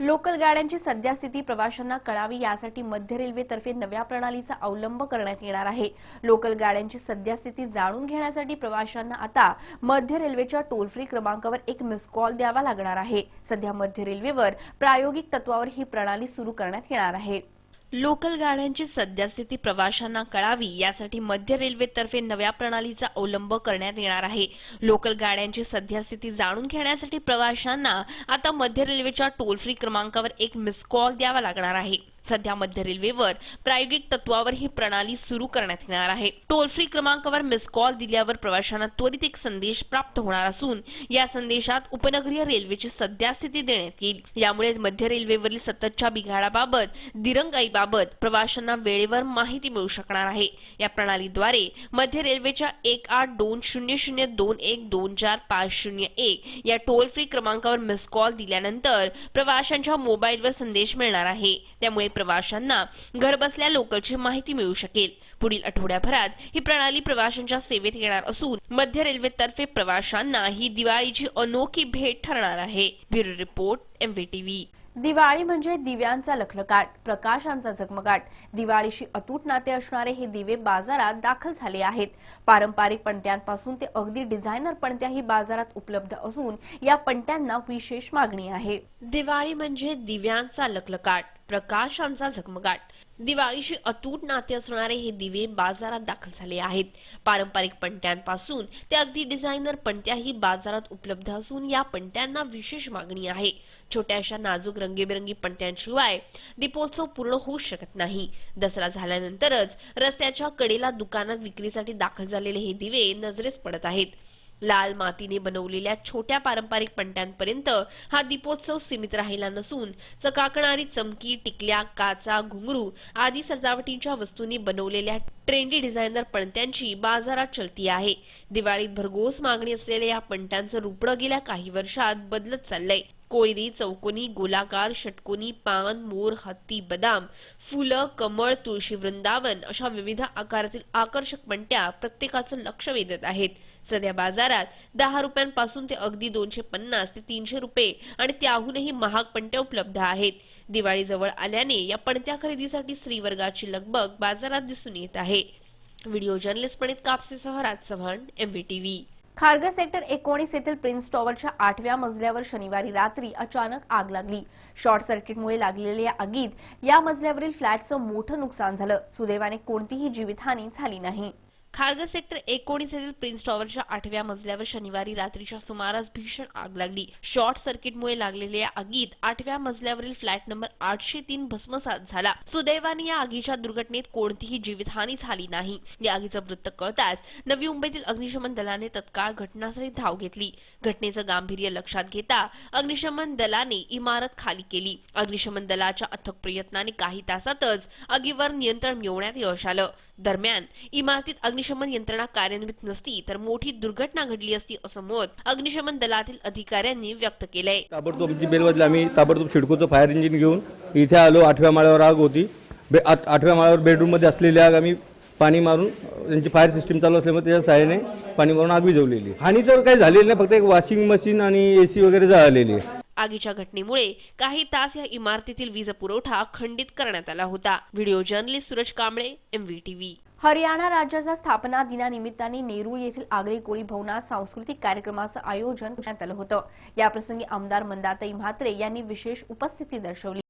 Local गाड्यांची सद्यस्थिती प्रवाशांना कळावी यासाठी मध्य रेल्वेतर्फे नव्या प्रणालीचा अवलंब करण्यात येणार आहे। लोकल गाड्यांची सद्यस्थिती जाणून घेण्यासाठी प्रवाशांना आता मध्य रेल्वेच्या टोल फ्री क्रमांकावर एक मिस कॉल द्यावा लागणार आहे। सध्या मध्य रेल्वेवर प्रायोगिक तत्वावर ही प्रणाली सुरू करण्यात येणार आहे। लोकल गाड्यांची सद्यस्थिती प्रवाशांना कळावी यासाठी मध्य रेल्वेतर्फे नव्या प्रणालीचा अवलंब करण्यात येणार आहे। लोकल गाड्यांची सद्यस्थिती जाणून घेण्यासाठी प्रवाशांना आता मध्य रेल्वेच्या टोल फ्री क्रमांकावर एक मिस कॉल द्यावा लागणार आहे। सध्या मध्य रेल्वेवर प्रायोगिक तत्वावर ही प्रणाली सुरू करण्यात येणार आहे। टोल फ्री क्रमांकावर मिस कॉल दिल्यावर प्रवाशांना त्वरित एक संदेश प्राप्त होणार असून या संदेशात उपनगरीय रेल्वेची सद्यस्थिती देण्यात येईल। यामुळे मध्य रेल्वेवरील सततच्या बिघाडाबाबत, दिरंगाईबाबत प्रवाशांना वेळेवर माहिती मिळू शकणार आहे। या प्रणालीद्वारे मध्य रेल्वेच्या 182002124501 या टोल फ्री क्रमांकावर मिस कॉल दिल्यानंतर प्रवाशांच्या मोबाईलवर संदेश मिळणार आहे। त्यामुळे प्रवाशांना घरबसल्या लोकलची माहिती मिळू शकेल। पुढील आठवड्याभरात ही प्रणाली प्रवाशांच्या सेवेत येणार असून मध्य रेल्वेतर्फे प्रवाशांना ही दिवाळीची अनोखी भेट ठरणार आहे। Bureau report MVTV। दिवाळी म्हणजे दिव्यांचा लखलखाट, प्रकाशांचा झगमगाट। दिवाळीशी अतूट नाते असणारे हे दिवे बाजारात दाखल झाले आहेत। पारंपरिक पणत्यांपासून ते अगदी डिझायनर पणत्याही बाजारात उपलब्ध असून या पणत्यांना विशेष मागणी आहे। दिवाळी म्हणजे दिव्यांचा लखलखाट, प्रकाशांचा झगमगाट। दिवाळीशी अतूट नाते असणारे हे दिवे बाजारात दाखल झाले आहेत। पारंपरिक पणत्यांपासून ते अगदी डिझायनर पणत्याही बाजारात उपलब्ध असून या पणत्यांना विशेष मागणी आहे। छोट्याशा नाजूक रंगीबेरंगी पणत्यांशिवाय दीपोत्सव पूर्ण होऊ शकत नाही। दसरा झाल्यानंतरच रस्त्याच्या कडेला दुकानात विक्रीसाठी दाखल झालेले हे दिवे नजरेस पडत आहेत। लाल मातीने बनवलेल्या छोट्या पारंपरिक पणत्यांपर्यंत हा दीपोत्सव सीमित राहिला नसून चकाकणारी चमकी, टिकल्या, काचा, घुंगरू आदी सजावटीच्या वस्तूंनी बनवलेल्या ट्रेंडी डिझायनर पणत्यांची बाजारात चलती आहे। दिवाळीत भरघोस मागणी असलेल्या या पणत्यांचं रूपडं गेल्या काही वर्षात बदलत चाललंय। कोयरी, चौकोनी, गोलाकार, षटकोनी, पान, मोर, हत्ती, बदाम, फुलं, कमळ, तुळशी वृंदावन अशा विविध आकारातील आकर्षक पणत्या प्रत्येकाचं लक्ष वेधत आहेत। सध्या बाजारात 10 रुपयांपासून ते अगदी 250 ते 300 रुपये आणि त्याहूनही महाग पणत्या उपलब्ध आहेत। दिवाळी जवळ आल्याने या पणत्या खरेदीसाठी स्त्रीवर्गाची लगबग बाजारात दिसून येत आहे। व्हिडिओ जर्नलिस्ट प्रणित कापसेसह राज चव्हाण, MVTV। खारघर सेक्टर 19 येथील प्रिन्स टॉवरच्या 8व्या मजल्यावर शनिवारी रात्री अचानक आग लागली। शॉर्ट सर्किटमुळे लागलेल्या या आगीत या मजल्यावरील फ्लॅटचं मोठं नुकसान झालं। सुदैवाने कोणतीही जीवितहानी झाली नाही। खारघर सेक्टर 19 येथील प्रिन्स टॉवरच्या 8व्या मजल्यावर शनिवारी रात्रीच्या सुमारास भीषण आग लागली। शॉर्ट सर्किटमुळे लागलेल्या या आगीत 8व्या मजल्यावरील फ्लॅट नंबर 803 भस्मसात झाला। सुदैवाने या आगीच्या दुर्घटनेत कोणतीही जीवितहानी झाली नाही। या आगीचं वृत्त कळताच नवी मुंबईतील अग्निशमन दलाने तत्काळ घटनास्थळी धाव घेतली। घटनेचं गांभीर्य लक्षात घेता अग्निशमन दलाने इमारत खाली केली। अग्निशमन दलाच्या अथक प्रयत्नाने काही तासातच आगीवर नियंत्रण मिळवण्यात यश आलं। दरम्यान इमारतीत अग्निशमन यंत्रणा कार्यान्वित नसती तर मोठी दुर्घटना घडली असती असं मत अग्निशमन दलातील अधिकाऱ्यांनी व्यक्त केलंय। ताबडतोब आमची बेल वाजली, आम्ही ताबडतोब शिडकोचं फायर इंजिन घेऊन इथे आलो। 8व्या माळ्यावर आग होती। 8व्या माळ्यावर बेडरूम मध्ये असलेली आग आम्ही पाणी मारून, त्यांची फायर सिस्टीम चालू असल्यामुळे त्याच्या सहाय्याने पाणी मारून आग विझवलेली। हानी तर काही झालेली नाही, फक्त एक वॉशिंग मशीन आणि AC वगैरे जळालेली आहे। आगीच्या घटनेमुळे काही तास या इमारतीतील वीज पुरवठा खंडित करण्यात आला होता। Video journalist Suraj Kamble, MVTV। Haryana राज्याच्या स्थापना दिनानिमित्ताने नेरूळ येथील आगरी कोळी भवनात सांस्कृतिक कार्यक्रमाचं आयोजन करण्यात आलं होतं। याप्रसंगी आमदार मंदाताई म्हात्रे यांनी विशेष उपस्थिती दर्शवली।